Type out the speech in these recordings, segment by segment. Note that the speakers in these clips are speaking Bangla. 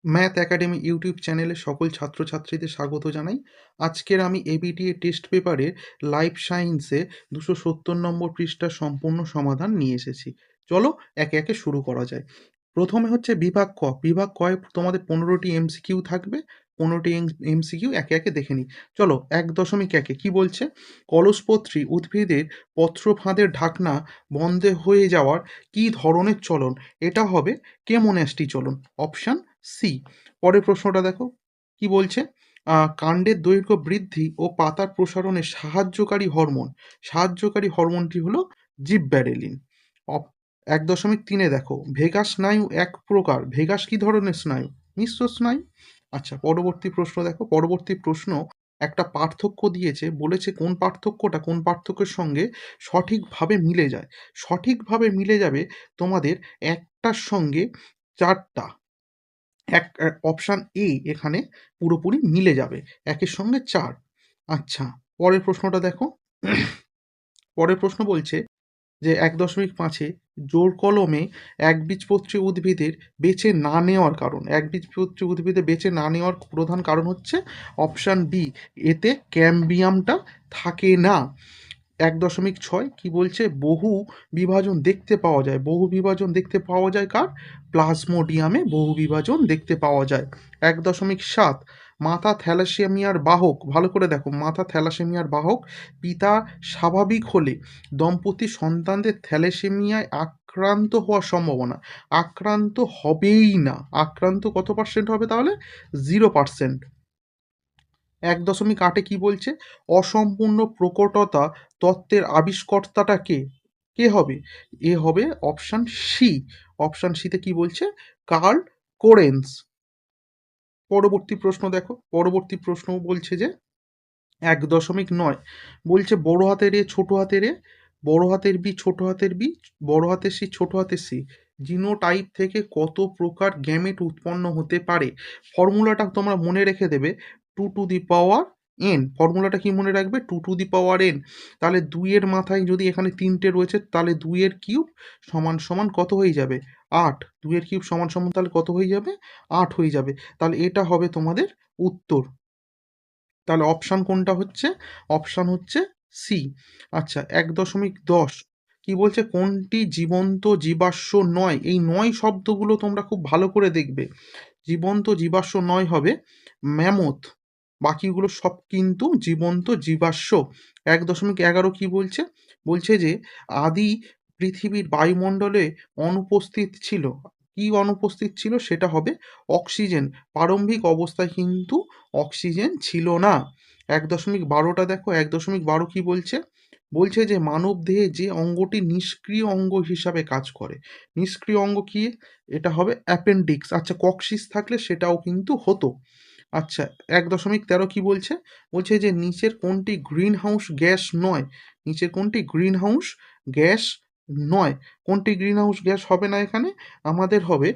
ম্যাথ একাডেমি ইউটিউব চ্যানেলে সকল ছাত্রছাত্রীদের স্বাগত জানাই। আজকের আমি এবিটিএ টেস্ট পেপারের লাইফ সায়েন্সে 270 নম্বর পৃষ্ঠার সম্পূর্ণ সমাধান নিয়ে এসেছি। চলো একে একে শুরু করা যায়। প্রথমে হচ্ছে বিভাগ ক। বিভাগ কয়ে তোমাদের 15টি এমসিকিউ থাকবে। 15টি এমসিকিউ একে একে দেখে নিই। চলো 1.1 কি বলছে? কলসপত্রী উদ্ভিদের পত্রফাঁদের ঢাকনা বন্ধ হয়ে যাওয়ার কি ধরনের চলন? এটা হবে কেমোন্যাস্টি চলন, অপশান সি। পরের প্রশ্নটা দেখো কি বলছে? কাণ্ডের দৈর্ঘ্য বৃদ্ধি ও পাতার প্রসারণে সাহায্যকারী হরমোনটি হলো জিবব্যারেলিন। 1.3 দেখো, ভেগাস স্নায়ু এক প্রকার। ভেগাস কি ধরনের স্নায়ু? মিশ্র স্নায়ু। আচ্ছা, পরবর্তী প্রশ্ন দেখো। পরবর্তী প্রশ্ন একটা পার্থক্য দিয়েছে, বলেছে কোন পার্থক্যের সঙ্গে সঠিকভাবে মিলে যায়। সঠিকভাবে মিলে যাবে তোমাদের একটার সঙ্গে চারটা। অপশান এ এখানে পুরোপুরি মিলে যাবে, একের সঙ্গে চার। আচ্ছা, পরের প্রশ্নটা দেখো। পরের প্রশ্ন বলছে যে 1.5 জোর কলমে একবীজপত্রী উদ্ভিদের বেছে না নেওয়ার কারণ। একবীজপত্রী উদ্ভিদে বেছে না নেওয়ার প্রধান কারণ হচ্ছে অপশান বি, এতে ক্যাম্বিয়ামটা থাকে না। 1.6 কি বলছে? বহু বিভাজন দেখতে পাওয়া যায়। বহু বিভাজন দেখতে পাওয়া যায় কার? প্লাজমোডিয়ামে বহু বিভাজন দেখতে পাওয়া যায়। 1.7 মাথা থ্যালাসেমিয়ার বাহক। ভালো করে দেখো, মাথা থ্যালাসেমিয়ার বাহক। পিতা স্বাভাবিক হলে দম্পতি সন্তানদের থ্যালাসেমিয়ায় আক্রান্ত হওয়ার সম্ভাবনা। আক্রান্ত হবেই না। আক্রান্ত কত পার্সেন্ট হবে তাহলে? 0%। 1.8 কি বলছে? অসম্পূর্ণ প্রকটতা তত্ত্বের আবিষ্কর্তাটা কে? কে হবে? এ হবে অপশান সি। অপশান সিতে কি বলছে? Curl Correns. পরবর্তী প্রশ্ন দেখো। পরবর্তী প্রশ্ন বলছে যে 1.9 বলছে বড় হাতের এ ছোট হাতের এ, বড় হাতের বি ছোট হাতের বি, বড় হাতের সি ছোট হাতের সি জিনোটাইপ থেকে কত প্রকার গ্যামেট উৎপন্ন হতে পারে? ফর্মুলাটা তোমরা মনে রেখে দেবে, 2n। ফর্মুলাটা কি মনে রাখবে? 2n। তাহলে 2-এর মাথায় যদি এখানে 3টে রয়েছে, তাহলে 2-এর কিউব সমান সমান কত হয়ে যাবে? 8। 2-এর কিউব সমান সমান তাহলে কত হয়ে যাবে? 8 হয়ে যাবে। তাহলে এটা হবে তোমাদের উত্তর। তাহলে অপশান কোনটা হচ্ছে? অপশান হচ্ছে সি। আচ্ছা, 1.10 কি বলছে? কোনটি জীবন্ত জীবাশ্ম নয়? এই নয় শব্দগুলো তোমরা খুব ভালো করে দেখবে। জীবন্ত জীবাশ্ম নয় হবে ম্যামথ, বাকিগুলো সব কিন্তু জীবন্ত জীবাশ্ম। 1.11 কি বলছে? বলছে যে আদি পৃথিবীর বায়ুমণ্ডলে অনুপস্থিত ছিল। কি অনুপস্থিত ছিল? সেটা হবে অক্সিজেন। প্রারম্ভিক অবস্থায় কিন্তু অক্সিজেন ছিল না। 1.12টা দেখো। 1.12 কি বলছে? বলছে যে মানব দেহে যে অঙ্গটি নিষ্ক্রিয় অঙ্গ হিসাবে কাজ করে। নিষ্ক্রিয় অঙ্গ কি? এটা হবে অ্যাপেন্ডিক্স। আচ্ছা, কক্সিস থাকলে সেটাও কিন্তু হতো। আচ্ছা, 1.13 কি বলছে? বলছে যে নিচের কোনটি গ্রিন হাউস গ্যাস নয়? নিচের কোনটি গ্রিন হাউস গ্যাস নয়? কোনটি গ্রিন হাউস গ্যাস হবে না এখানে? আমাদের হবে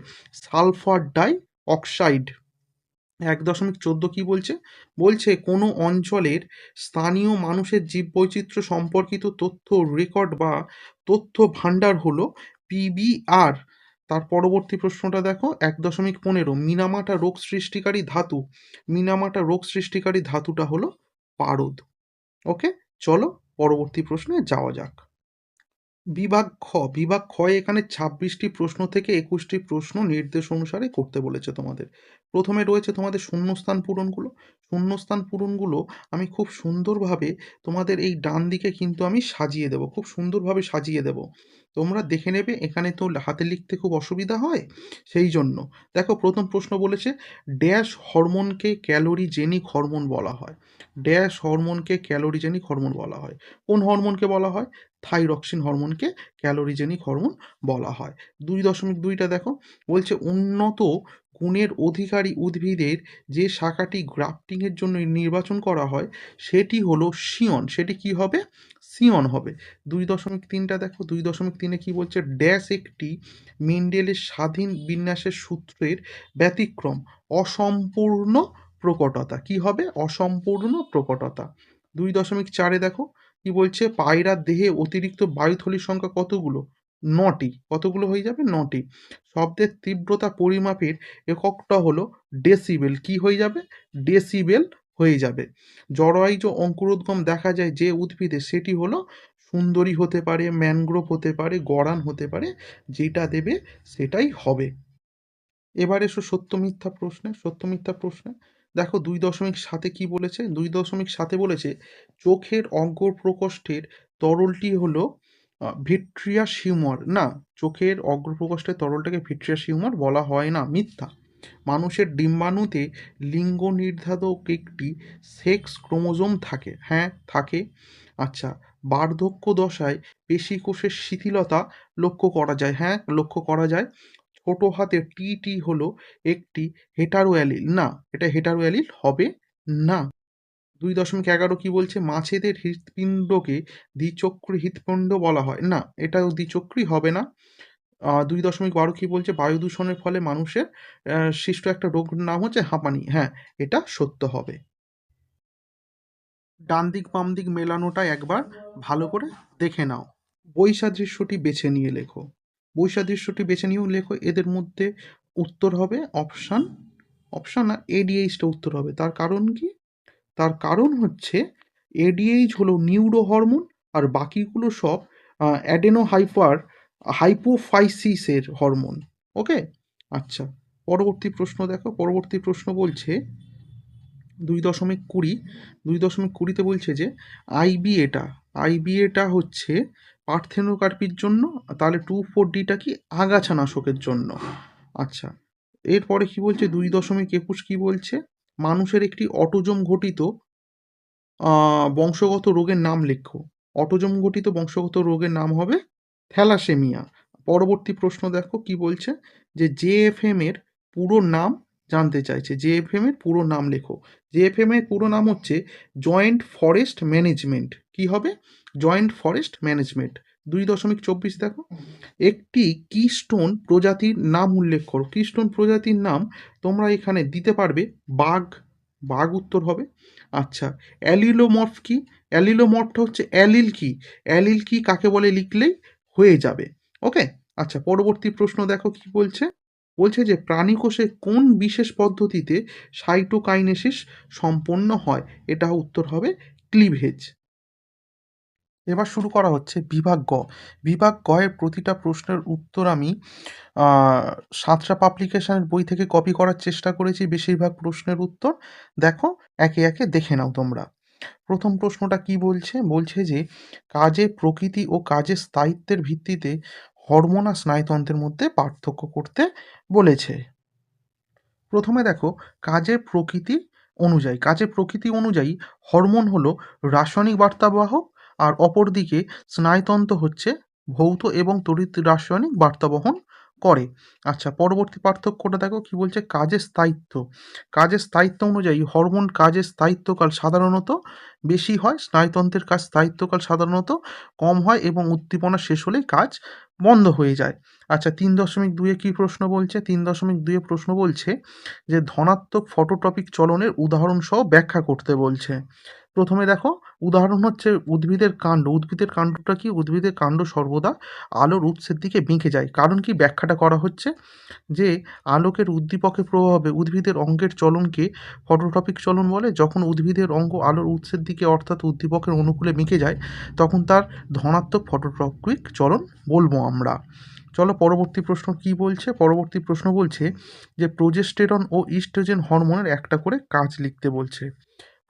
সালফার ডাই অক্সাইড। 1.14 কি বলছে? বলছে কোনো অঞ্চলের স্থানীয় মানুষের জীববৈচিত্র্য সম্পর্কিত তথ্য রেকর্ড বা তথ্য ভাণ্ডার হলো পিবিআর। তার পরবর্তী প্রশ্নটা দেখো। 1.15 মিনামাটা রোগ সৃষ্টিকারী ধাতু। মিনামাটা রোগ সৃষ্টিকারী ধাতুটা হলো পারদ। ওকে, চলো পরবর্তী প্রশ্নে যাওয়া যাক। বিভাগ খ। বিভাগ খয়ে এখানে 26টি প্রশ্ন থেকে 21টি প্রশ্ন নির্দেশ অনুসারে করতে বলেছে তোমাদের। প্রথমে রয়েছে তোমাদের শূন্যস্থান পূরণগুলো। শূন্যস্থান পূরণগুলো আমি খুব সুন্দরভাবে তোমাদের এই ডান দিকে কিন্তু আমি সাজিয়ে দেবো, খুব সুন্দরভাবে সাজিয়ে দেবো। তোমরা দেখে নেবে, এখানে তো হাতে লিখতে খুব অসুবিধা হয়, সেই জন্য। দেখো, প্রথম প্রশ্ন বলেছে ড্যাশ হরমোনকে ক্যালোরিজেনিক হরমোন বলা হয়। ড্যাশ হরমোনকে ক্যালোরিজেনিক হরমোন বলা হয়। কোন হরমোনকে বলা হয়? থাইরক্সিন হরমোনকে ক্যালোরিজেনিক হরমোন বলা হয়। 2.2টা দেখো। বলছে উন্নত গুণের অধিকারী উদ্ভিদের যে শাখাটি গ্রাফটিংয়ের জন্য নির্বাচন করা হয় সেটি হলো সিয়ন। সেটি কি হবে? সিয়ন হবে। 2.3টা দেখো। 2.3-এ কি বলছে? ড্যাশ একটি মেন্ডেলের স্বাধীন বিন্যাসের সূত্রের ব্যতিক্রম অসম্পূর্ণ প্রকটতা। কি হবে? অসম্পূর্ণ প্রকটতা। 2.4-এ দেখো কি বলছে? পায়রার দেহে অতিরিক্ত বায়ুথলির সংখ্যা কতগুলো? 9টি। কতগুলো হয়ে যাবে? 9টি। শব্দের তীব্রতা পরিমাপের এককটা হলো ডেসিবেল। কি হয়ে যাবে? ডেসিবেল হয়ে যাবে। জরায়ুজ অঙ্কুরোদ্গম দেখা যায় যে উদ্ভিদে সেটি হলো সুন্দরী হতে পারে, ম্যানগ্রোভ হতে পারে, গরান হতে পারে, যেটা দেবে সেটাই হবে। এবার এসো সত্য মিথ্যা প্রশ্নে। সত্য মিথ্যা প্রশ্নে দেখো 2.7 কি বলেছে? 2.7 বলেছে চোখের অঙ্গ প্রকোষ্ঠের তরলটি হলো ভিট্রিয়াস হিউমার। না, চোখের অগ্রপ্রকোষ্ঠের তরলটাকে ভিট্রিয়াস হিউমার বলা হয় না, মিথ্যা। মানুষের ডিম্বাণুতে লিঙ্গ নির্ধারক একটি সেক্স ক্রোমোজোম থাকে। হ্যাঁ, থাকে। আচ্ছা, বার্ধক্য দশায় পেশিকোষের শিথিলতা লক্ষ্য করা যায়। হ্যাঁ, লক্ষ্য করা যায়। ছোট হাতের টি হলো একটি হেটারো অ্যালিল। না, এটা হেটারো অ্যালিল হবে না। 2.11 কি বলছে? মাছেদের হৃৎপিণ্ডকে দ্বিচক্রী হৃৎপিণ্ড বলা হয়। না, এটাও দ্বিচক্রী হবে না। 2.12 কি বলছে? বায়ু দূষণের ফলে মানুষের সৃষ্ট একটা রোগের নাম হচ্ছে হাঁপানি। হ্যাঁ, এটা সত্য হবে। ডান দিক বাম দিক মেলানোটা একবার ভালো করে দেখে নাও। বৈসাদৃশ্যটি বেছে নিয়ে লেখো। বৈসাদৃশ্যটি বেছে নিয়েও লেখো। এদের মধ্যে উত্তর হবে অপশান না, এডিএইচটা উত্তর হবে। তার কারণ কি? তার কারণ হচ্ছে এডিএইচ হলো নিউরো হরমোন, আর বাকিগুলো সব অ্যাডেনো হাইপোফাইসিসের হরমোন। ওকে, আচ্ছা, পরবর্তী প্রশ্ন দেখো। পরবর্তী প্রশ্ন বলছে 2.20, 2.20 বলছে যে আইবিএটা হচ্ছে পার্থেনোকার্পির জন্য, তাহলে 2,4-ডিটা কি? আগাছা নাশকের জন্য। আচ্ছা, এরপরে কি বলছে? 2.21 কি বলছে? মানুষের একটি অটোজম ঘটিত বংশগত রোগের নাম লেখো। অটোজম ঘটিত বংশগত রোগের নাম হবে থ্যালাসেমিয়া। পরবর্তী প্রশ্ন দেখো কি বলছে? যে জেএফএম এর পুরো নাম জানতে চাইছে। জেএফএম এর পুরো নাম লেখো। জেএফএম এর পুরো নাম হচ্ছে জয়েন্ট ফরেস্ট ম্যানেজমেন্ট। কি হবে? Joint forest management. 2.24 দেখো, একটি কিস্টোন প্রজাতির নাম উল্লেখ করো। কিস্টোন প্রজাতির নাম তোমরা এখানে দিতে পারবে বাঘ। বাঘ উত্তর হবে। আচ্ছা, অ্যালিলোমর্ফ কি? অ্যালিলোমর্ফটা হচ্ছে অ্যালিল কি কাকে বলে লিখলেই হয়ে যাবে। ওকে, আচ্ছা, পরবর্তী প্রশ্ন দেখো কি বলছে? বলছে যে প্রাণীকোষে কোন বিশেষ পদ্ধতিতে সাইটোকাইনেসিস সম্পন্ন হয়? এটা উত্তর হবে ক্লিভেজ। এবার শুরু করা হচ্ছে বিভাগ গ। বিভাগ গ এর প্রতিটা প্রশ্নের উত্তর আমি সাতটা পাবলিকেশনের বই থেকে কপি করার চেষ্টা করেছি। বেশিরভাগ প্রশ্নের উত্তর দেখো, একে একে দেখে নাও তোমরা। প্রথম প্রশ্নটা কি বলছে? বলছে যে কাজের প্রকৃতি ও কাজের স্থায়িত্বের ভিত্তিতে হরমোন আর স্নায়ুতন্ত্রের মধ্যে পার্থক্য করতে বলেছে। প্রথমে দেখো, কাজের প্রকৃতি অনুযায়ী হরমোন হলো রাসায়নিক বার্তাবাহক, আর অপরদিকে স্নায়ুতন্ত্র হচ্ছে ভৌত এবং তড়িৎ রাসায়নিক বার্তা বহন করে। আচ্ছা, পরবর্তী পার্থক্যটা দেখো কি বলছে? কাজের স্থায়িত্ব অনুযায়ী হরমোন কাজের স্থায়িত্বকাল সাধারণত বেশি হয়, স্নায়ুতন্ত্রের কাজ স্থায়িত্বকাল সাধারণত কম হয় এবং উদ্দীপনা শেষ হলেই কাজ বন্ধ হয়ে যায়। আচ্ছা, 3.2 কি প্রশ্ন বলছে? 3.2 প্রশ্ন বলছে যে ধনাত্মক ফটোট্রপিক চলনের উদাহরণ সহ ব্যাখ্যা করতে বলছে। প্রথমে দেখো, উদাহরণ হচ্ছে উদ্ভিদের কাণ্ড। উদ্ভিদের কাণ্ডটা কি? উদ্ভিদের কাণ্ড সর্বদা আলোর উৎসের দিকে বেঁকে যায়। কারণ কি? ব্যাখ্যাটা করা হচ্ছে যে আলোকের উদ্দীপকের প্রভাবে উদ্ভিদের অঙ্গের চলনকে ফটোট্রপিক চলন বলে। যখন উদ্ভিদের অঙ্গ আলোর উৎসের দিকে অর্থাৎ উদ্দীপকের অনুকূলে বেঁকে যায় তখন তার ধনাত্মক ফটোট্রপিক চলন বলবো আমরা। চলো, পরবর্তী প্রশ্ন কি বলছে? পরবর্তী প্রশ্ন বলছে যে প্রোজেস্টেরন ও ইস্ট্রোজেন হরমোনের একটা করে কাজ লিখতে বলছে।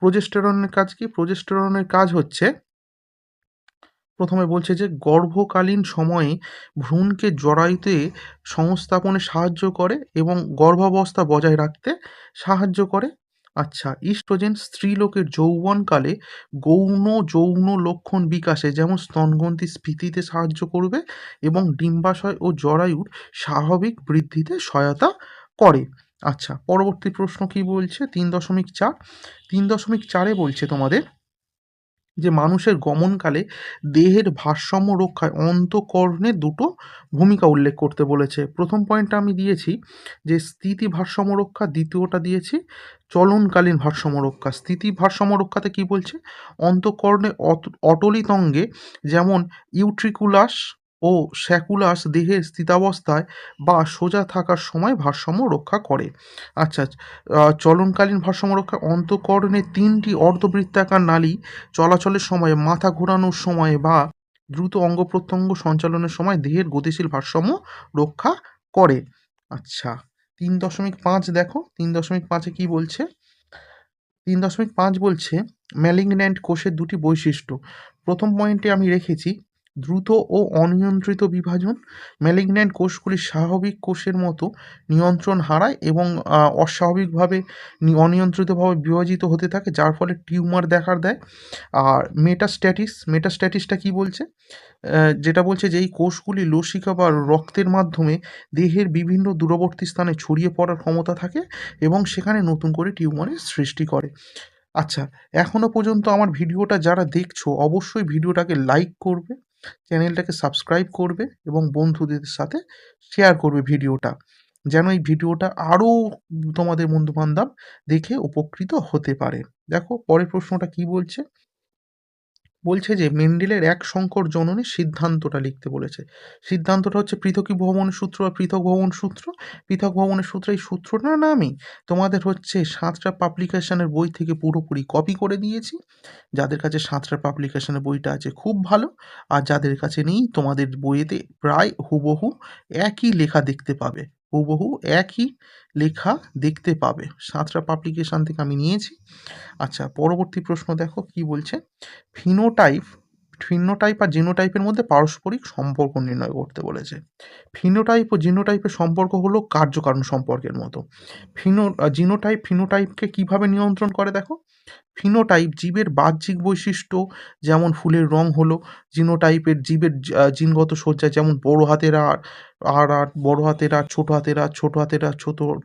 প্রোজেস্টেরনের কাজ কি? প্রোজেস্টেরনের কাজ হচ্ছে, প্রথমে বলছে যে গর্ভকালীন সময়ে ভ্রূণকে জরায়ুতে সংস্থাপনে সাহায্য করে এবং গর্ভাবস্থা বজায় রাখতে সাহায্য করে। আচ্ছা, ইস্ট্রোজেন স্ত্রীলোকের যৌবনকালে যৌন লক্ষণ বিকাশে যেমন স্তনগ্রন্থি স্ফীতিতে সাহায্য করবে এবং ডিম্বাশয় ও জরায়ুর স্বাভাবিক বৃদ্ধিতে সহায়তা করে। আচ্ছা, পরবর্তী প্রশ্ন কি বলছে? 3.4। 3.4-এ বলছে তোমাদের যে মানুষের গমনকালে দেহের ভারসাম্য রক্ষায় অন্তঃকরণের দুটো ভূমিকা উল্লেখ করতে বলেছে। প্রথম পয়েন্টটা আমি দিয়েছি যে স্থিতি ভারসাম্য রক্ষা, দ্বিতীয়টা দিয়েছি চলনকালীন ভারসাম্য রক্ষা। স্থিতি ভারসাম্য রক্ষাতে কি বলছে? অন্তঃকরণে অটলিত অঙ্গে যেমন ইউট্রিকুলাস ও স্যাকুলাস দেহের স্থিতাবস্থায় বা সোজা থাকার সময় ভারসাম্য রক্ষা করে। আচ্ছা, চলনকালীন ভারসাম্য রক্ষা অন্তঃকরণের ৩টি অর্ধবৃত্তাকার নালী চলাচলের সময়, মাথা ঘোরানোর সময় বা দ্রুত অঙ্গ-প্রত্যঙ্গ সঞ্চালনের সময় দেহের গতিশীল ভারসাম্য রক্ষা করে। আচ্ছা, ৩.৫ দেখো, ৩.৫ এ কি বলছে? ৩.৫ বলছে ম্যালিগন্যান্ট কোষের দুটি বৈশিষ্ট্য। প্রথম পয়েন্টে আমি রেখেছি দ্রুত ও অনিয়ন্ত্রিত বিভাজন। ম্যালিগন্যান্ট কোষগুলি স্বাভাবিক কোষের মতো নিয়ন্ত্রণ হারায় এবং অস্বাভাবিকভাবে অনিয়ন্ত্রিতভাবে বিভাজিত হতে থাকে, যার ফলে টিউমার দেখা দেয়। আর মেটাস্ট্যাটিসটা কি বলছে? যেটা বলছে যে এই কোষগুলি লসিকা বা রক্তের মাধ্যমে দেহের বিভিন্ন দূরবর্তী স্থানে ছড়িয়ে পড়ার ক্ষমতা থাকে এবং সেখানে নতুন করে টিউমারের সৃষ্টি করে। আচ্ছা, এখনো পর্যন্ত আমার ভিডিওটা যারা দেখছো অবশ্যই ভিডিওটাকে লাইক করবে, চ্যানেলটাকে সাবস্ক্রাইব করবে এবং বন্ধুদের সাথে শেয়ার করবে ভিডিওটা, যেন এই ভিডিওটা আরও তোমাদের বন্ধু-বান্ধব দেখে উপকৃত হতে পারে। দেখো পরের প্রশ্নটা কি বলছে? বলছে যে মেন্ডেলের এক সংকর জননের সিদ্ধান্তটা লিখতে বলেছে। সিদ্ধান্তটা হচ্ছে পৃথকীভবনের সূত্র বা পৃথক ভবন সূত্র। পৃথক ভবনের সূত্র, এই সূত্রটা না আমি তোমাদের হচ্ছে সাঁতরা পাবলিকেশনের বই থেকে পুরোপুরি কপি করে দিয়েছি। যাদের কাছে সাঁতরা পাবলিকেশনের বইটা আছে খুব ভালো, আর যাদের কাছে নেই তোমাদের বইয়েতে প্রায় হুবহু একই লেখা দেখতে পাবে, হুবহু একই লেখা দেখতে পাবে। সাঁতরা পাবলিকেশন থেকে আমি নিয়েছি। আচ্ছা, পরবর্তী প্রশ্ন দেখো কি বলছে? ফিনোটাইপ ফিনোটাইপ আর জিনোটাইপের মধ্যে পারস্পরিক সম্পর্ক নির্ণয় করতে বলেছে। ফিনোটাইপ ও জিনোটাইপের সম্পর্ক হলো কার্যকারণ সম্পর্কের মতো। জিনোটাইপ ফিনোটাইপকে কিভাবে নিয়ন্ত্রণ করে দেখো। ফিনোটাইপ জীবের বাহ্যিক বৈশিষ্ট্য, যেমন ফুলের রং হলো জিনোটাইপের জীবের জিনগত সজ্জা, যেমন বড় হাতের আর আর আর বড় হাতের আর ছোট হাতের আর ছোট হাতের আর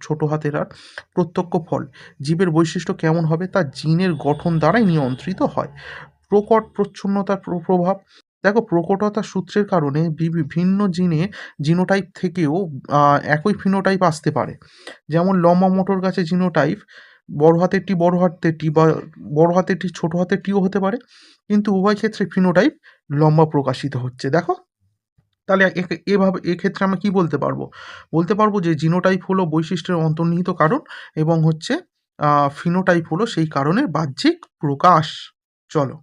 ছোট হাতের আর প্রত্যক্ষ ফল। জীবের বৈশিষ্ট্য কেমন হবে তা জিনের গঠন দ্বারাই নিয়ন্ত্রিত হয়। প্রকট প্রচ্ছন্নতার প্রভাব দেখো, প্রকটতার সূত্রের কারণে ভিন্ন জিনোটাইপ থেকেও একই ফিনোটাইপ আসতে পারে। যেমন লম্বা মোটর গাছের জিনোটাইপ বড় হাতেরটি বড় হাতেরটি বা বড় হাতেরটি ছোট হাতেরটিও হতে পারে, কিন্তু উভয় ক্ষেত্রে ফিনোটাইপ লম্বা প্রকাশিত হচ্ছে। দেখো তাহলে এভাবে এক্ষেত্রে আমরা কি বলতে পারবো? বলতে পারবো যে জিনোটাইপ হলো বৈশিষ্ট্যের অন্তর্নিহিত কারণ এবং হচ্ছে ফিনোটাইপ হলো সেই কারণের বাহ্যিক প্রকাশ। চলো,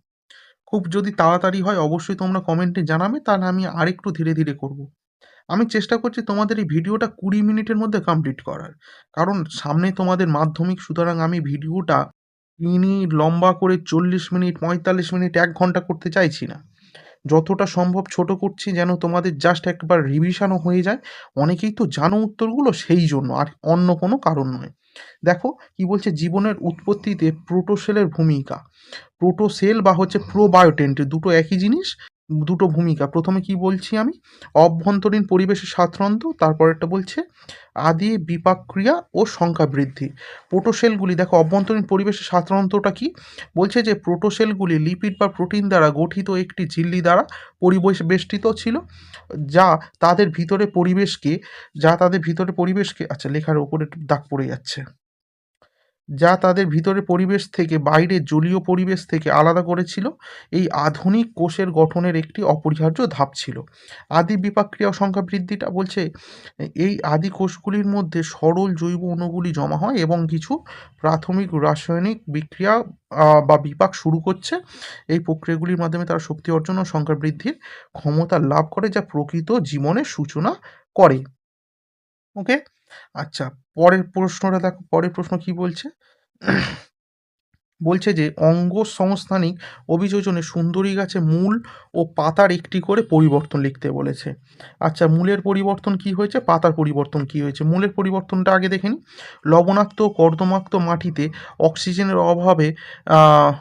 খুব যদি তাড়াতাড়ি হয় অবশ্যই তোমরা কমেন্টে জানাবে, তাহলে আমি আরেকটু ধীরে ধীরে করব। আমি চেষ্টা করছি তোমাদের এই ভিডিওটা 20 মিনিটের মধ্যে কমপ্লিট করার, কারণ সামনে তোমাদের মাধ্যমিক, সুতরাং আমি ভিডিওটা লম্বা করে 40 মিনিট 45 মিনিট 1 ঘন্টা করতে চাইছি না। যতটা সম্ভব ছোট করছি, যেন তোমাদের জাস্ট একবার রিভিশনও হয়ে যায়। অনেকেই তো জানো উত্তরগুলো, সেই জন্য, আর অন্য কোনো কারণ নয়। দেখো কি বলছে, জীবনের উৎপত্তিতে প্রোটোসেলের ভূমিকা। প্রোটোসেল বা হচ্ছে প্রোবায়োটেন্ট দুটো একই জিনিস, দুটো ভূমিকা। প্রথমে কি বলছি আমি? অভ্যন্তরীণ পরিবেশের স্বাতন্ত্র্য, তারপরেরটা বলছে আদি বিপাকক্রিয়া ও সংখ্যা বৃদ্ধি। প্রোটোসেলগুলি দেখো, অভ্যন্তরীণ পরিবেশের স্বাতন্ত্র্যটা কি বলছে? যে প্রোটোসেলগুলি লিপিড বা প্রোটিন দ্বারা গঠিত একটি ঝিল্লি দ্বারা বেষ্টিত ছিল, যা তাদের ভিতরে পরিবেশকে আচ্ছা, লেখার ওপরে একটু দাগ পড়ে যাচ্ছে, যা তাদের ভিতরের পরিবেশ থেকে বাইরের জলীয় পরিবেশ থেকে আলাদা করেছিল। এই আধুনিক কোষের গঠনের একটি অপরিহার্য ধাপ ছিল। আদি বিপাকক্রিয়া ও সংখ্যা বৃদ্ধিটা বলছে এই আদি কোষগুলির মধ্যে সরল জৈব অণুগুলি জমা হয় এবং কিছু প্রাথমিক রাসায়নিক বিক্রিয়া বা বিপাক শুরু করছে। এই প্রক্রিয়াগুলির মাধ্যমে তারা শক্তি অর্জন ও সংখ্যা বৃদ্ধির ক্ষমতা লাভ করে, যা প্রকৃত জীবনের সূচনা করে। ওকে, আচ্ছা, পরের প্রশ্নটা দেখো। পরের প্রশ্ন কি বলছে? বলছে যে অঙ্গসংস্থানিক অভিযোজনে সুন্দরী গাছে মূল ও পাতার একটি করে পরিবর্তন লিখতে বলেছে। আচ্ছা, মূলের পরিবর্তন কি হয়েছে, পাতার পরিবর্তন কি হয়েছে? মূলের পরিবর্তনটা আগে দেখে নিই। লবণাক্ত কর্দমাক্ত মাটিতে অক্সিজেনের অভাবে আহ,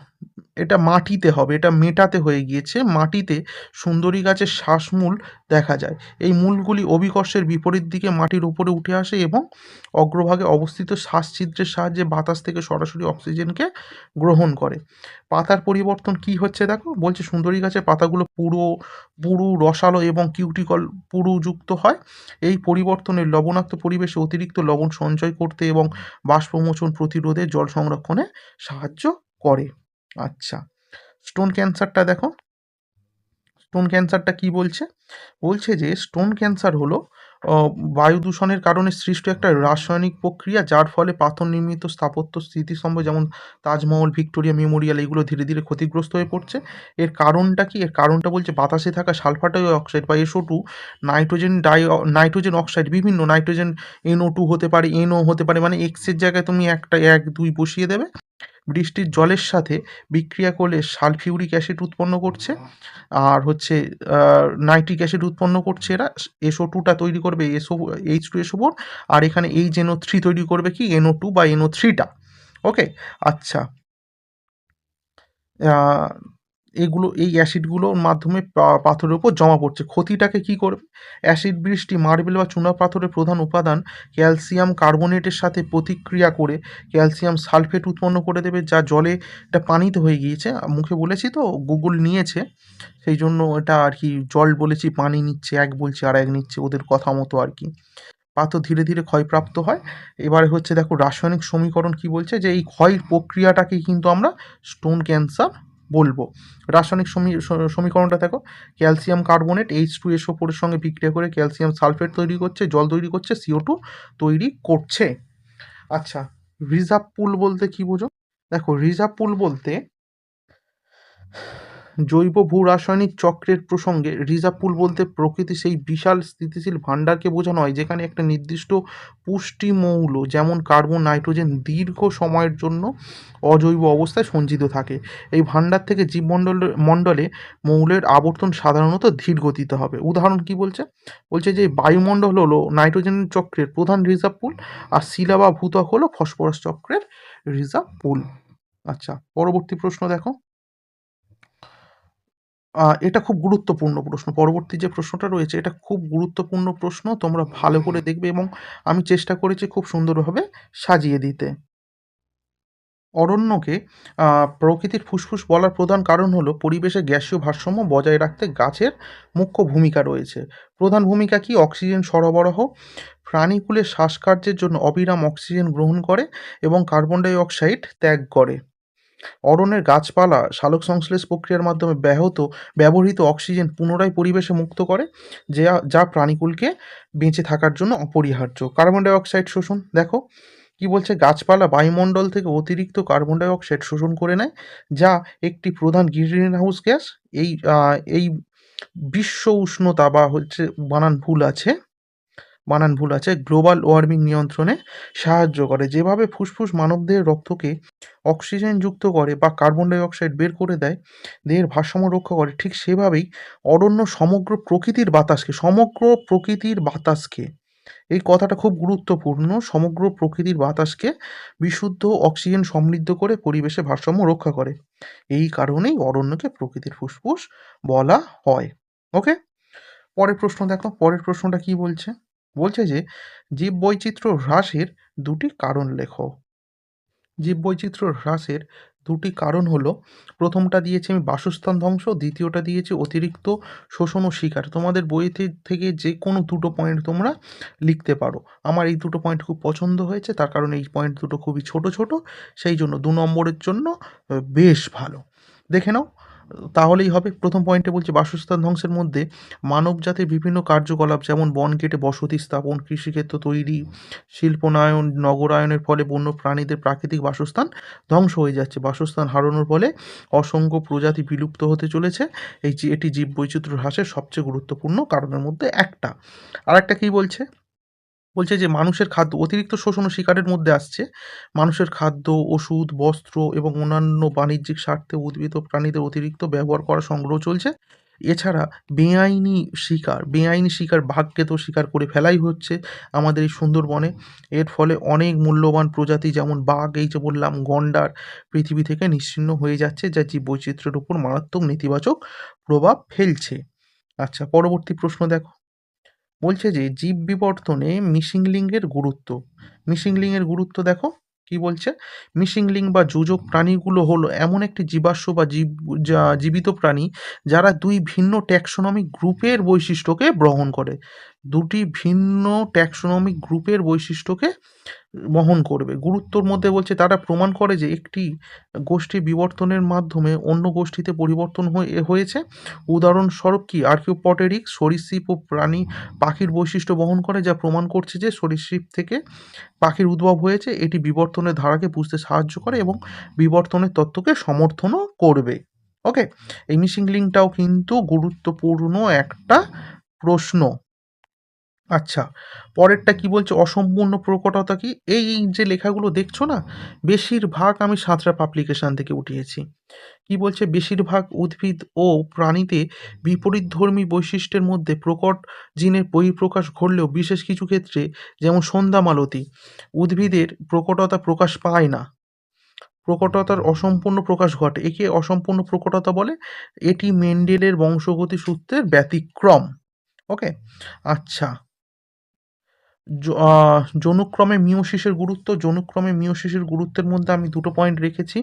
এটা মাটিতে হবে, এটা মেটাতে হয়ে গিয়েছে। মাটিতে সুন্দরী গাছের শ্বাসমূল দেখা যায়। এই মূলগুলি অভিকর্ষের বিপরীত দিকে মাটির উপরে উঠে আসে এবং অগ্রভাগে অবস্থিত শ্বাসছিদ্রের সাহায্যে বাতাস থেকে সরাসরি অক্সিজেনকে গ্রহণ করে। পাতার পরিবর্তন কি হচ্ছে দেখো, বলছে সুন্দরী গাছের পাতাগুলো পুরু রসালো এবং কিউটিকল পুরুযুক্ত হয়। এই পরিবর্তনে লবণাক্ত পরিবেশে অতিরিক্ত লবণ সঞ্চয় করতে এবং বাষ্পমোচন প্রতিরোধে জল সংরক্ষণে সাহায্য করে। আচ্ছা, স্টোন ক্যান্সারটা দেখো। স্টোন ক্যান্সারটা কি বলছে? বলছে যে স্টোন ক্যান্সার হলো বায়ু দূষণের কারণে সৃষ্ট একটা রাসায়নিক প্রক্রিয়া, যার ফলে পাথর নির্মিত স্থাপত্য স্মৃতিস্তম্ভ যেমন তাজমহল, ভিক্টোরিয়া মেমোরিয়াল এগুলো ধীরে ধীরে ক্ষতিগ্রস্ত হয়ে পড়ছে। এর কারণটা কি? এর কারণটা বলছে বাতাসে থাকা সালফার ডাই অক্সাইড বা SO2, নাইট্রোজেন অক্সাইড, বিভিন্ন নাইট্রোজেন, NO2 হতে পারে, NO হতে পারে, মানে এক্সের জায়গায় তুমি একটা 1 2 বসিয়ে দেবে, বৃষ্টির জলের সাথে বিক্রিয়া করলে সালফিউরিক অ্যাসিড উৎপন্ন করছে, আর হচ্ছে নাইট্রিক অ্যাসিড উৎপন্ন করছে। এরা SO2টা তৈরি করবে H2SO4, আর এখানে NO3 তৈরি করবে কি NO2 বা NO3টা। ওকে, আচ্ছা। আহ, এগুলো এই অ্যাসিডগুলোর মাধ্যমে পাথরের উপর জমা পড়ছে। ক্ষতিটাকে কি করবে? অ্যাসিড বৃষ্টি মার্বেল বা চুনা পাথরের প্রধান উপাদান ক্যালসিয়াম কার্বনেটের সাথে প্রতিক্রিয়া করে ক্যালসিয়াম সালফেট উৎপন্ন করে দেবে, যা জলে, এটা পানিতে হয়ে গিয়েছে, মুখে বলেছি তো, গুগল নিয়েছে, সেই জন্য এটা আর কি জল বলেছি, পানি নিচ্ছে, এক বলছি আর এক নিচ্ছে, ওদের কথা মতো আর কি। পাথর ধীরে ধীরে ক্ষয়প্রাপ্ত হয়। এবারে হচ্ছে দেখো রাসায়নিক সমীকরণ কি বলছে, যে এই ক্ষয়ের প্রক্রিয়াটাকেই কিন্তু আমরা স্টোন ক্যান্সার বলবো। রাসায়নিক সমীকরণটা দেখো, ক্যালসিয়াম কার্বনেট H2SO4 এর সঙ্গে বিক্রিয়া করে ক্যালসিয়াম সালফেট তৈরি করছে, জল তৈরি করছে, CO2 তৈরি করছে। আচ্ছা, রিজার্ভ পুল বলতে কি বোঝো? দেখো রিজার্ভ পুল বলতে জৈব ভূরাসায়নিক চক্রের প্রসঙ্গে রিজার্ভ পুল বলতে প্রকৃতির সেই বিশাল স্থিতিশীল ভাণ্ডারকে বোঝানো হয়, যেখানে একটা নির্দিষ্ট পুষ্টি মৌল যেমন কার্বন, নাইট্রোজেন দীর্ঘ সময়ের জন্য অজৈব অবস্থায় সঞ্চিত থাকে। এই ভাণ্ডার থেকে জীবমণ্ডলে মৌলের আবর্তন সাধারণত ধীর গতিতে হবে। উদাহরণ কি বলছে? বলছে যে বায়ুমণ্ডল হলো নাইট্রোজেন চক্রের প্রধান রিজার্ভ পুল, আর শিলা বা ভূত্বক হলো ফসফরাস চক্রের রিজার্ভ পুল। আচ্ছা, পরবর্তী প্রশ্ন দেখো। এটা খুব গুরুত্বপূর্ণ প্রশ্ন। পরবর্তী যে প্রশ্নটা রয়েছে এটা খুব গুরুত্বপূর্ণ প্রশ্ন। তোমরা ভালো করে দেখবে এবং আমি চেষ্টা করেছি খুব সুন্দরভাবে সাজিয়ে দিতে। অরণ্যকে প্রকৃতির ফুসফুস বলার প্রধান কারণ হলো পরিবেশে গ্যাসীয় ভারসাম্য বজায় রাখতে গাছের মুখ্য ভূমিকা রয়েছে। প্রধান ভূমিকা কি? অক্সিজেন সরবরাহ, প্রাণীকুলের শ্বাসকার্যের জন্য অবিরাম অক্সিজেন গ্রহণ করে এবং কার্বন ডাই অক্সাইড ত্যাগ করে। অরণ্যের গাছপালা সালোকসংশ্লেষ প্রক্রিয়ার মাধ্যমে ব্যবহৃত অক্সিজেন পুনরায় পরিবেশে মুক্ত করে, যা প্রাণীকুলকে বেঁচে থাকার জন্য অপরিহার্য। কার্বন ডাই অক্সাইড শোষণ দেখো কি বলছে, গাছপালা বায়ুমণ্ডল থেকে অতিরিক্ত কার্বন ডাই অক্সাইড শোষণ করে নেয়, যা একটি প্রধান গ্রিনহাউস গ্যাস। এই বিশ্ব উষ্ণতা বা হচ্ছে বানান ভুল আছে গ্লোবাল ওয়ার্মিং নিয়ন্ত্রণে সাহায্য করে। যেভাবে ফুসফুস মানবদেহের রক্তকে অক্সিজেনযুক্ত করে বা কার্বন ডাই অক্সাইড বের করে দেয়, দেহের ভারসাম্য রক্ষা করে, ঠিক সেভাবেই অরণ্য সমগ্র প্রকৃতির বাতাসকে, এই কথাটা খুব গুরুত্বপূর্ণ, সমগ্র প্রকৃতির বাতাসকে বিশুদ্ধ অক্সিজেন সমৃদ্ধ করে পরিবেশে ভারসাম্য রক্ষা করে। এই কারণেই অরণ্যকে প্রকৃতির ফুসফুস বলা হয়। ওকে, পরের প্রশ্ন দেখো। পরের প্রশ্নটা কি বলছে? বলছে যে জীববৈচিত্র্য হ্রাসের দুটি কারণ লেখো। জীববৈচিত্র্য হ্রাসের দুটি কারণ হলো, প্রথমটা দিয়েছি আমি বাসস্থান ধ্বংস, দ্বিতীয়টা দিয়েছি অতিরিক্ত শোষণ ও শিকার। তোমাদের বইতে থেকে যে কোনো দুটো পয়েন্ট তোমরা লিখতে পারো। আমার এই দুটো পয়েন্ট খুব পছন্দ হয়েছে, তার কারণ এই পয়েন্ট দুটো খুবই ছোট ছোট, সেই জন্য 2 নম্বরের জন্য বেশ ভালো। দেখে নাও, তাহলেই হবে। প্রথম পয়েন্টে বলছে বাসস্থান ধ্বংসের মধ্যে মানবজাতির বিভিন্ন কার্যকলাপ যেমন বন কেটে বসতি স্থাপন, কৃষিক্ষেত্র তৈরি, শিল্পনায়ন, নগরায়নের ফলে বন্য প্রাণীদের প্রাকৃতিক বাসস্থান ধ্বংস হয়ে যাচ্ছে। বাসস্থান হারানোর ফলে অসংখ্য প্রজাতি বিলুপ্ত হতে চলেছে। এটি জীববৈচিত্র্য হ্রাসের সবচেয়ে গুরুত্বপূর্ণ কারণের মধ্যে একটা। আর একটা কী বলছে? বলছে যে মানুষের খাদ্য অতিরিক্ত শোষণ ও শিকারের মধ্যে আসছে। মানুষের খাদ্য, ওষুধ, বস্ত্র এবং অন্যান্য বাণিজ্যিক স্বার্থে উদ্ভিদ ও প্রাণীদের অতিরিক্ত ব্যবহার করা সংগ্রহ চলছে। এছাড়া বেআইনি শিকার, বাঘকে তো শিকার করে ফেলাই হচ্ছে আমাদের এই সুন্দরবনে। এর ফলে অনেক মূল্যবান প্রজাতি যেমন বাঘ, এই যে বললাম, গন্ডার পৃথিবী থেকে নিশ্চিহ্ন হয়ে যাচ্ছে, যা জীববৈচিত্র্যের উপর মারাত্মক নেতিবাচক প্রভাব ফেলছে। আচ্ছা, পরবর্তী প্রশ্ন দেখো। বলছে যে জীব বিবর্তনে মিসিং লিঙ্কের গুরুত্ব। মিসিং লিঙ্কের গুরুত্ব দেখো কি বলছে। মিসিং লিঙ্ক বা যোজক প্রাণীগুলো হলো এমন একটি জীবাশ্ম বা জীবিত প্রাণী যারা দুই ভিন্ন ট্যাক্সোনমিক গ্রুপের বৈশিষ্ট্যকে বহন করে। দুটি ভিন্ন ট্যাক্সোনমিক গ্রুপের বৈশিষ্ট্যকে বহন করবে। গুরুত্বর মধ্যে বলছে তারা প্রমাণ করে যে একটি গোষ্ঠী বিবর্তনের মাধ্যমে অন্য গোষ্ঠীতে পরিবর্তন হয়েছে। উদাহরণস্বরূপ কি আর্কিওপটেরিক্স সরীসৃপ ও প্রাণী পাখির বৈশিষ্ট্য বহন করে, যা প্রমাণ করছে যে সরীসৃপ থেকে পাখির উদ্ভব হয়েছে। এটি বিবর্তনের ধারাকে বুঝতে সাহায্য করে এবং বিবর্তনের তত্ত্বকে সমর্থনও করবে। ওকে, এই মিসিং লিঙ্কটাও কিন্তু গুরুত্বপূর্ণ একটা প্রশ্ন। আচ্ছা, পরেরটা কি বলছে, অসম্পূর্ণ প্রকটতা কি? এই যে লেখাগুলো দেখছো না, বেশিরভাগ আমি সাঁতরা পাবলিকেশন থেকে উঠিয়েছি। কি বলছে, বেশিরভাগ উদ্ভিদ ও প্রাণীতে বিপরীতধর্মী বৈশিষ্ট্যের মধ্যে প্রকট জিনের বহিঃপ্রকাশ ঘটলেও বিশেষ কিছু ক্ষেত্রে, যেমন সন্ধ্যামালতী, উদ্ভিদের প্রকটতা প্রকাশ পায় না। প্রকটতার অসম্পূর্ণ প্রকাশ ঘটে, একে অসম্পূর্ণ প্রকটতা বলে। এটি মেন্ডেলের বংশগতি সূত্রের ব্যতিক্রম। ওকে, আচ্ছা, যৌনক্রমে মিয়োসিসের গুরুত্ব। যৌনক্রমে মিয়োসিসের গুরুত্বের মধ্যে আমি দুটো পয়েন্ট রেখেছি।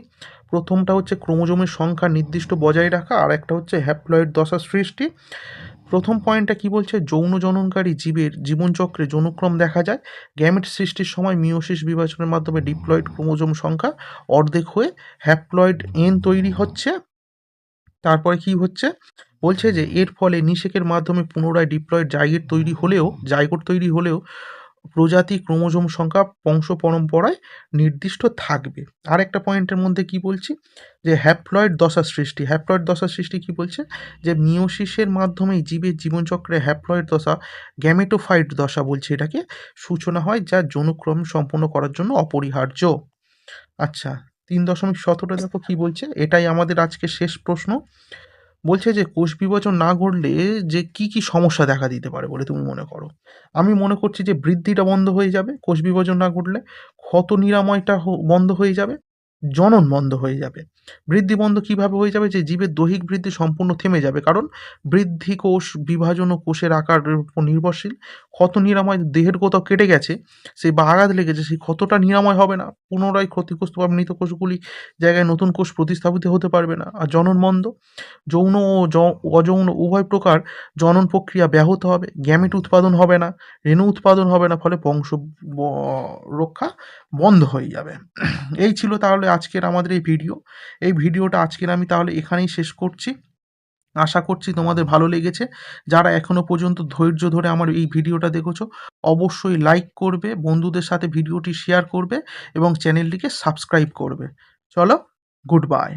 প্রথমটা হচ্ছে ক্রোমোজোমের সংখ্যা নির্দিষ্ট বজায় রাখা, আর একটা হচ্ছে হ্যাপ্লয়েড দশা সৃষ্টি। প্রথম পয়েন্টটা কি বলছে, যৌন জননকারী জীবের জীবনচক্রে যৌনক্রম দেখা যায়। গ্যামেট সৃষ্টির সময় মিয়োসিস বিভাজনের মাধ্যমে ডিপ্লয়েড ক্রোমোজোম সংখ্যা অর্ধেক হয়ে হ্যাপ্লয়েড এন তৈরি হচ্ছে। তারপরে কি হচ্ছে, বলছে যে এর ফলে নিষেকের মাধ্যমে পুনরায় ডিপ্লয়েড জাইগোট তৈরি হলেও প্রজাতি ক্রোমোজোম সংখ্যা বংশ পরম্পরায় নির্দিষ্ট থাকবে। আর একটা পয়েন্টের মধ্যে কি বলছি, যে হ্যাপ্লয়েড দশা সৃষ্টি। হ্যাপ্লয়েড দশা সৃষ্টি কি বলছে, যে মিয়োসিসের মাধ্যমেই জীবের জীবনচক্রে হ্যাপ্লয়েড দশা, গ্যামেটোফাইট দশা বলছে এটাকে, সূচনা হয়, যা যৌনক্রম সম্পন্ন করার জন্য অপরিহার্য। আচ্ছা, 3.17 দেখো কি বলছে, এটাই আমাদের আজকে শেষ প্রশ্ন। বলছে যে কোষ বিভাজন না ঘটলে যে কি কি সমস্যা দেখা দিতে পারে বলে তুমি মনে করো? আমি মনে করছি যে বৃদ্ধিটা বন্ধ হয়ে যাবে কোষ বিভাজন না ঘটলে, ক্ষত নিরাময়টা বন্ধ হয়ে যাবে, জনন বন্ধ হয়ে যাবে। বৃদ্ধি বন্ধ কিভাবে হয়ে যাবে, যে জীবের দৈহিক বৃদ্ধি সম্পূর্ণ থেমে যাবে, কারণ বৃদ্ধি কোষ বিভাজন ও কোষের আকারের উপর নির্ভরশীল। ক্ষত নিরাময়, দেহের কোথাও কেটে গেছে সেই বা আঘাত লেগেছে, সেই ক্ষতটা নিরাময় হবে না, পুনরায় ক্ষতিগ্রস্ত বা মৃত কোষগুলি জায়গায় নতুন কোষ প্রতিস্থাপিত হতে পারবে না। আর জনন বন্ধ, যৌন ও অযৌন উভয় প্রকার জনন প্রক্রিয়া ব্যাহত হবে, গ্যামেট উৎপাদন হবে না, রেণু উৎপাদন হবে না, ফলে বংশ রক্ষা বন্ধ হয়ে যাবে। এই ছিল তাহলে আজকের আমাদের এই ভিডিও। এই ভিডিওটা আজকের আমি তাহলে এখানেই শেষ করছি। আশা করছি তোমাদের ভালো লেগেছে। যারা এখনো পর্যন্ত ধৈর্য ধরে আমার এই ভিডিওটা দেখেছো, অবশ্যই লাইক করবে, বন্ধুদের সাথে ভিডিওটি শেয়ার করবে এবং চ্যানেলটিকে সাবস্ক্রাইব করবে। চলো, গুড বাই।